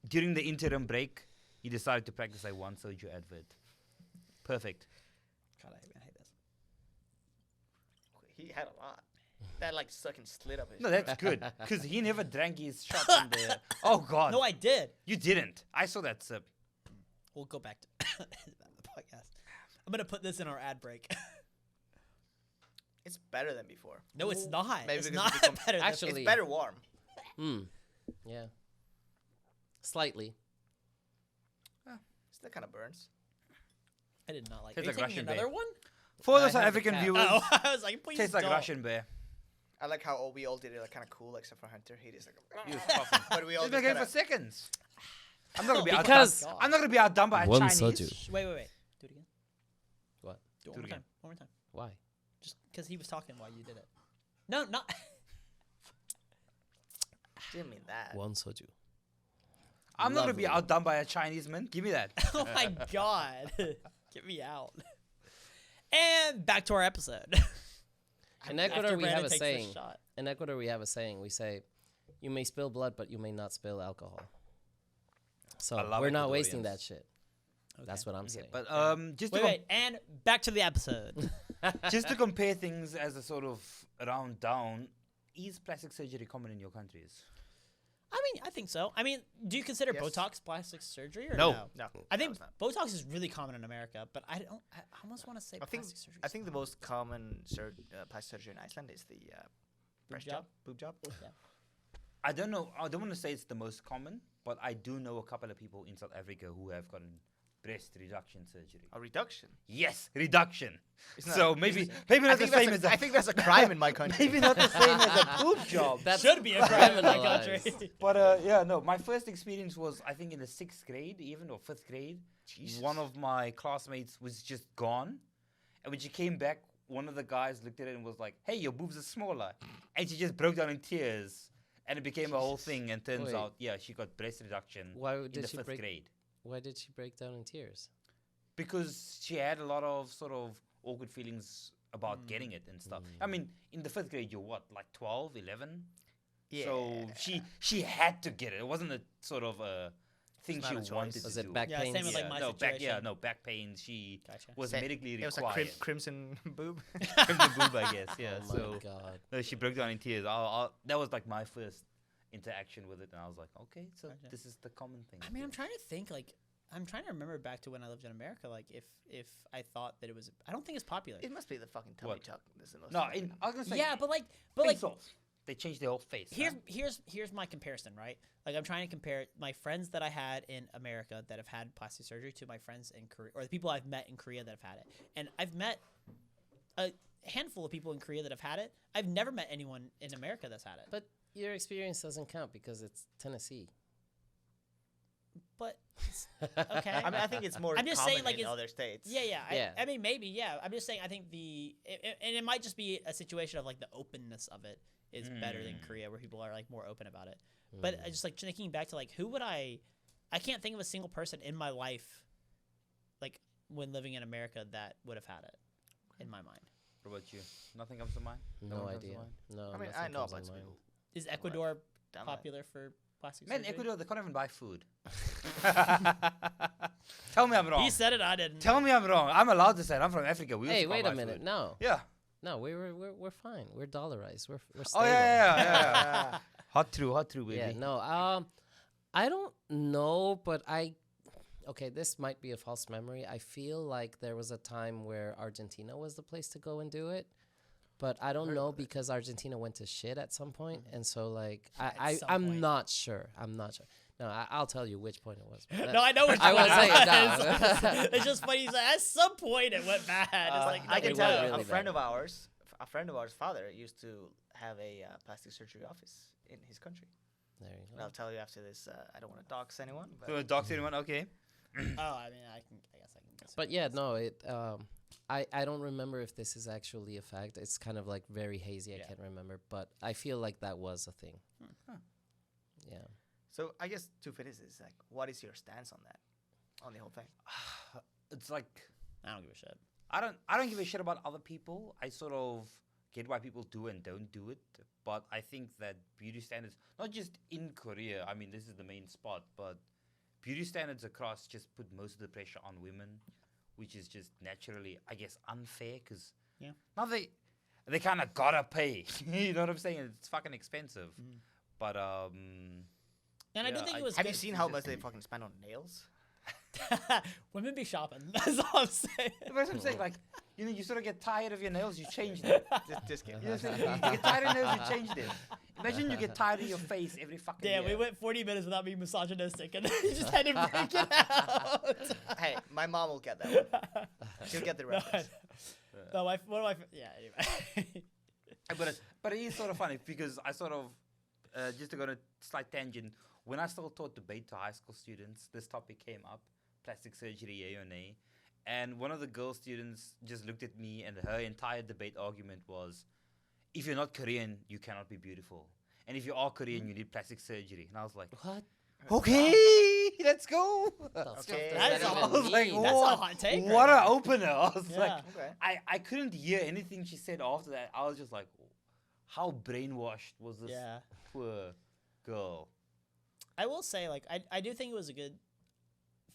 during the interim break, he decided to practice a One Soju advert. Perfect. God, I hate this. He had a lot. That like sucking slit up his. No, that's good, because he never drank his shot in there. Oh, God. No, I did. You didn't. I saw that sip. We'll go back to the podcast. I'm gonna put this in our ad break. It's better than before. No, it's not. Maybe It's because not it becomes- better. than- Actually- It's better warm. Yeah. Slightly. Still kind of burns. I did not like. Tastes Are you like taking Russian another bear. one? For I those have the African cap. viewers, Oh, I was like, please tastes like don't. Russian bear. I like how we all did it like kind of cool, except for Hunter. He just like. He was coughing. But we all He's just been going kinda, for seconds. I'm not gonna be Because- outdone. I'm not gonna be outdone by a One Chinese. soju. Wait. Do it again. What? Do it Do one it more again. time. One more time. Why? Just because he was talking while you did it. No, not. didn't mean that. One Soju. I'm not gonna be Lovely. outdone by a Chinese man. Give me that. Oh my god. Get me out. And back to our episode. In Ecuador, After we Brandon have a takes this saying. shot. In Ecuador, we have a saying. We say, "You may spill blood, but you may not spill alcohol." So I love we're not wasting that Ecuadorians. shit. That's what I'm saying. But just to Wait, and back to the episode. just to compare things as a sort of round down, is plastic surgery common in your countries? I mean, I think so. I mean, do you consider Yes. Botox plastic surgery or No. no? No, I think it's not. Botox is really common in America, but I almost want to say I think plastic surgery. I is think the not. most common plastic surgery in Iceland is the breast job? boob job. Yeah. I don't know. I don't want to say it's the most common, but I do know a couple of people in South Africa who have gotten breast reduction surgery. A reduction. Yes, reduction. It's not- So maybe it's- maybe I not the think that's same a- as a I think that's a crime in my country. maybe not the same as a boob job. That should be a crime in my criminalized. country. But yeah, no. My first experience was I think in the 6th grade, even or 5th grade. Jesus. One of my classmates was just gone, and when she came back, one of the guys looked at it and was like, "Hey, your boobs are smaller," and she just broke down in tears, and it became a whole thing. And turns Wait. out, yeah, she got breast reduction Why in did the she 5th break? grade Why did she break down in tears? because she had a lot of sort of awkward feelings about getting it and stuff. I mean, in the 5th grade, you're what, like 12, 11? So she had to get it. It wasn't a sort of a thing It's she not a choice. wanted Was to it do. back Yeah, pains? same with like my no back, situation. no back pains. She Gotcha. was Sa- medically It was a required. crimson boob. From the boob, I guess. Yeah. Oh my so god. no, she broke down in tears. That was like my first interaction with it, and I was like, okay, so Gotcha. this is the common thing. I mean, I'm trying to think. Like, I'm trying to remember back to when I lived in America. Like, if I thought that it was, I don't think it's popular. It must be the fucking tummy What? tuck. That's the most No, common. I was gonna say Yeah, but like, pesos. They changed their whole face. huh? here's my comparison, right? Like, I'm trying to compare my friends that I had in America that have had plastic surgery to my friends in Korea, or the people I've met in Korea that have had it. And I've met a handful of people in Korea that have had it. I've never met anyone in America that's had it. But your experience doesn't count because it's Tennessee. But okay. I mean, I think it's more I'm just common saying, like, in it's- other states. Yeah. Yeah. I mean, maybe, yeah. I'm just saying, I think and it might just be a situation of like the openness of it is better than Korea, where people are like more open about it. But I just like thinking back to like, who would I can't think of a single person in my life, like when living in America, that would have had it in my mind. What about you? Nothing comes to mind. No one comes to idea. mind? No, I mean, nothing I know comes about to some mind. people. Is Ecuador Done that. popular for plastic Man, surgery? Ecuador, they can't even buy food. Tell me I'm wrong. He said it, I didn't. Tell me I'm wrong. I'm allowed to say it. I'm from Africa. We Hey, also can't wait a buy minute. food. No. Yeah. No, we're fine. We're dollarized. We're Oh stable. yeah. Hot through, baby. Yeah, no. I don't know, but okay, this might be a false memory. I feel like there was a time where Argentina was the place to go and do it, but I don't know because Argentina went to shit at some point, and so like some I'm point. not sure. I'm not sure. No, I'll tell you which point it was. but No, I know which I one was it saying, was. no. It's just funny. He's like, at some point it went bad. It's like, I no, can it tell went you, really a friend bad. of ours' father used to have a plastic surgery office in his country. There you And go. I'll tell you after this. I don't want to dox anyone, but So docs anyone? Okay. Oh, I mean, I guess I can guess. But yeah, no, I don't remember if this is actually a fact. It's kind of like very hazy. I Yeah. can't remember, but I feel like that was a thing. Huh. Yeah. so I guess to finish this, like, what is your stance on that, on the whole thing? It's like I don't give a shit. I don't give a shit about other people. I sort of get why people do and don't do it, but I think that beauty standards, not just in Korea, I mean this is the main spot, but beauty standards across just put most of the pressure on women, which is just naturally, I guess, unfair because Yeah. now they kind of gotta pay. You know what I'm saying? It's fucking expensive, but And I do Yeah, think I- it was Have good. you seen how much they fucking spend on nails? Women be shopping. That's all I'm saying. That's what I'm saying. Like, you know, you sort of get tired of your nails, you change them. Just kidding. You know what I'm saying? You get tired of nails, you change them. Imagine you get tired of your face every fucking Damn, year. we went 40 minutes without being misogynistic, and then you just had to break it out. Hey, my mom will get that one. She'll get the No, reference. no, one of my, yeah, anyway. But it is sort of funny because I sort of, just to go on a slight tangent, when I still taught debate to high school students, this topic came up, plastic surgery, yay or nay. And one of the girl students just looked at me and her entire debate argument was, if you're not Korean, you cannot be beautiful. And if you are Korean, you need plastic surgery. And I was like, What? okay, let's go. Okay. That is even all- I was like, mean? That's a what? hot take. What right an there. opener. I was Yeah. like, Okay. I couldn't hear anything she said after that. I was just like, how brainwashed was this Yeah. poor girl? I will say, like, I do think it was a good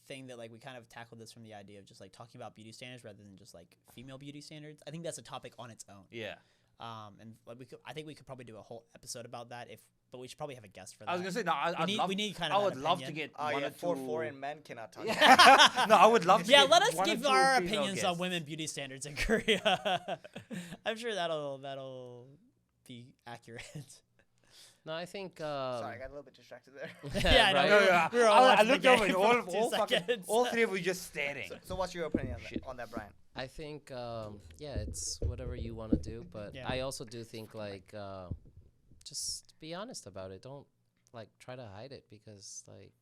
thing that, like, we kind of tackled this from the idea of just, like, talking about beauty standards rather than just, like, female beauty standards. I think that's a topic on its own. Yeah. And like, I think we could probably do a whole episode about that but we should probably have a guest for that. I was gonna say no. we need kind I of would an love to opinion. get Oh one yeah, or four two. foreign men cannot talk. Yeah. No, I would love to. Yeah, get let us one or give two our female opinions on guests. women beauty standards in Korea. I'm sure that'll be accurate. No, I think. Sorry, I got a little bit distracted there. Yeah, I know. right? No, We were- no, we were all I watching the looked over game and for all, 2 all fucking, seconds. all three of you just staring. So what's your opinion Shit. on that, Brian? I think, yeah, it's whatever you want to do, but Yeah. I also do think like, just be honest about it. Don't like try to hide it because like,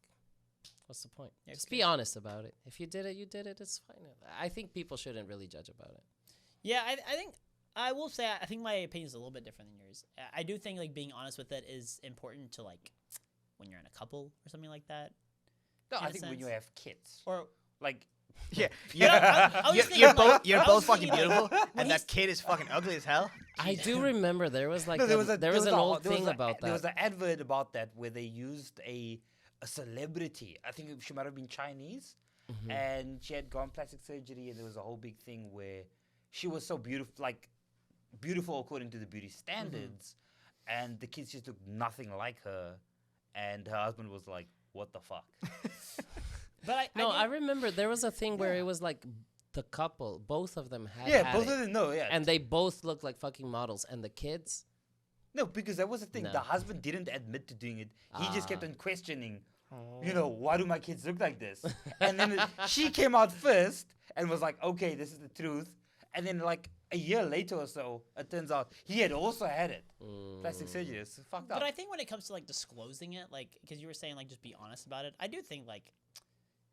what's the point? Yeah, Just be honest about it. If you did it, you did it. It's fine. I think people shouldn't really judge about it. Yeah, I think I will say I think my opinion is a little bit different than yours. I do think like being honest with it is important to like when you're in a couple or something like that. No, in I a think when you sense. have kids, Or like, Yeah, I was you're, thinking, you're like- both you're I was both fucking thinking, like, beautiful, when and he's- that kid is fucking ugly as hell. I do remember there was like no, there was an old there was thing a- about There was that. an advert about that where they used a celebrity. I think she might have been Chinese, Mhm. and she had gone plastic surgery, and there was a whole big thing where she was so beautiful, like beautiful according to the beauty standards, and the kids just looked nothing like her, and her husband was like, "What the fuck?" but No, I do- remember there was a thing where Yeah. it was like the couple, both of them had Yeah, had both it, of them know. Yeah, and they both looked like fucking models, and the kids. no, because that was the thing. No. The husband didn't admit to doing it. He just kept Ah. on questioning. You know, why do my kids look like this? And then she came out first and was like, okay, this is the truth. And then like a year later or so, it turns out he had also had it. Plastic surgery. It's fucked up. But I think when it comes to like disclosing it, like because you were saying like just be honest about it, I do think like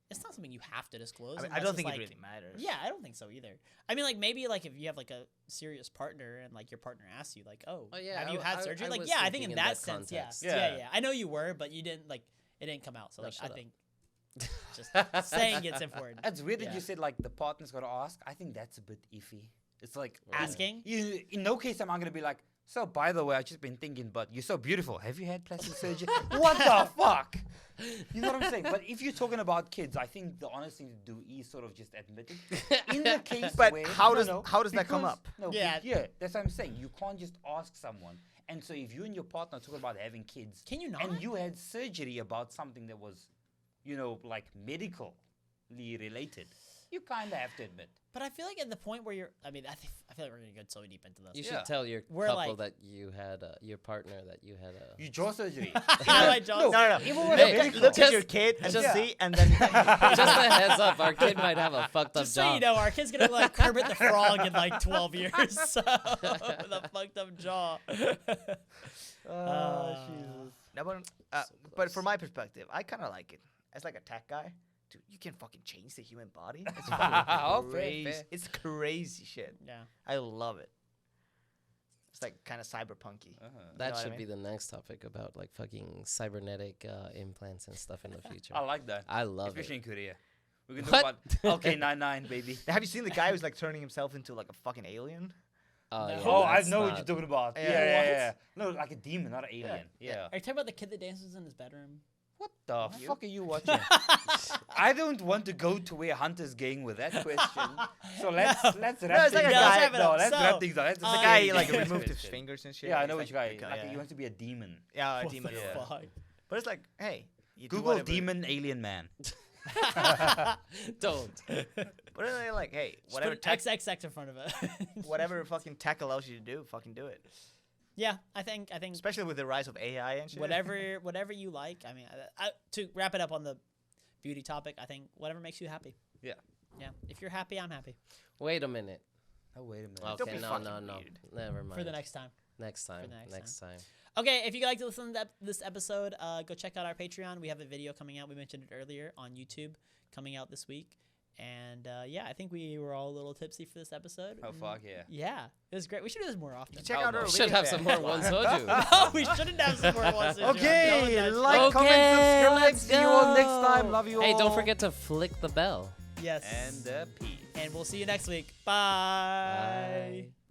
it's not something you have to disclose. I, mean, I unless don't it's, think like, it really matters. Yeah, I don't think so either. I mean, like maybe like if you have like a serious partner and like your partner asks you like, "Oh, Oh, yeah, have I you w- had I- surgery?" I Like, was yeah, I think thinking in in that that sense, context. yeah, Yeah. yeah. I know you were, but you didn't like it didn't come out. So No, like I shut up. think just saying it's important. It's weird that Yeah. you said like the partner's got to ask. I think that's a bit iffy. It's like Asking? In no case am I gonna be like, so by the way, I've just been thinking, but you're so beautiful. Have you had plastic surgery? What the fuck? You know what I'm saying? But if you're talking about kids, I think the honest thing to do is sort of just admit it. In the case But where how does that come because- up? No, Yeah. yeah, that's what I'm saying. You can't just ask someone. And so if you and your partner talk about having kids, Can you not? and you had surgery about something that was, like medically related, you kind of have to admit. But I feel like at the point where you're, I feel like we're gonna get so deep into this. You Yeah. should tell your We're couple like- that you had your partner that you had a. You jaw surgery. My jaw- No. Even with Hey, a medical. Look at Just- your kid and just- see, and then Just a heads up, our kid might have a fucked up Just so job. you know, our kid's gonna be like Kermit the Frog in like 12 years. So with a fucked up jaw. Jesus. No, but from my perspective, I kind of like it. As like a tech guy, dude, you can fucking change the human body. It's Oh, fucking fair, crazy. fair. It's crazy shit. Yeah. I love it. It's like kind of cyberpunky. Uh-huh. That know what I should be mean? the next topic about like fucking cybernetic implants and stuff in the future. I like that. I love Especially it. in Korea. We can What? talk about LK99, baby. Have you seen the guy who's like turning himself into like a fucking alien? No. Yeah, Oh, I that's know what not- you're talking about. Yeah. Yeah. No, like a demon, not an alien. Yeah. Are you talking about the kid that dances in his bedroom? What the fuck are you watching? I don't want to go to where Hunter's going with that question. So let's wrap it's like things a up. guy- wrap it No, up. let's So, wrap things up. That's The Uh, guy scary like thing. removed his fingers and shit. Yeah, I He's know like, which guy. become- Like yeah. he wants to be a demon. Yeah, a What demon. the Yeah. fuck? But it's like, hey, you do Google whatever- demon alien man. Don't. But they're like, hey, Just whatever put tech, XXX in front of it. whatever fucking tech allows you to do, fucking do it. Yeah, I think Especially with the rise of AI and shit. whatever you like. I mean, to wrap it up on the beauty topic, I think whatever makes you happy. Yeah. Yeah. If you're happy, I'm happy. Wait a minute. Oh, wait a minute. Don't Okay, be no, fucking no, no. weird. Never mind. For the next time. Next time. the next Next time. Okay, if you like to listen to this episode, go check out our Patreon. We have a video coming out. We mentioned it earlier on YouTube, coming out this week. And yeah, I think we were all a little tipsy for this episode. Oh, and fuck yeah. Yeah, it was great. We should do this more often. Check Oh, out no. our Should video have some more fan. one soju. Oh, we shouldn't have some more ones. Okay, No, like, Okay, comment, subscribe. let's See you all next go. time. Love you all. Hey, don't forget to flick the bell. Yes. And peace. And we'll see you next week. Bye. Bye.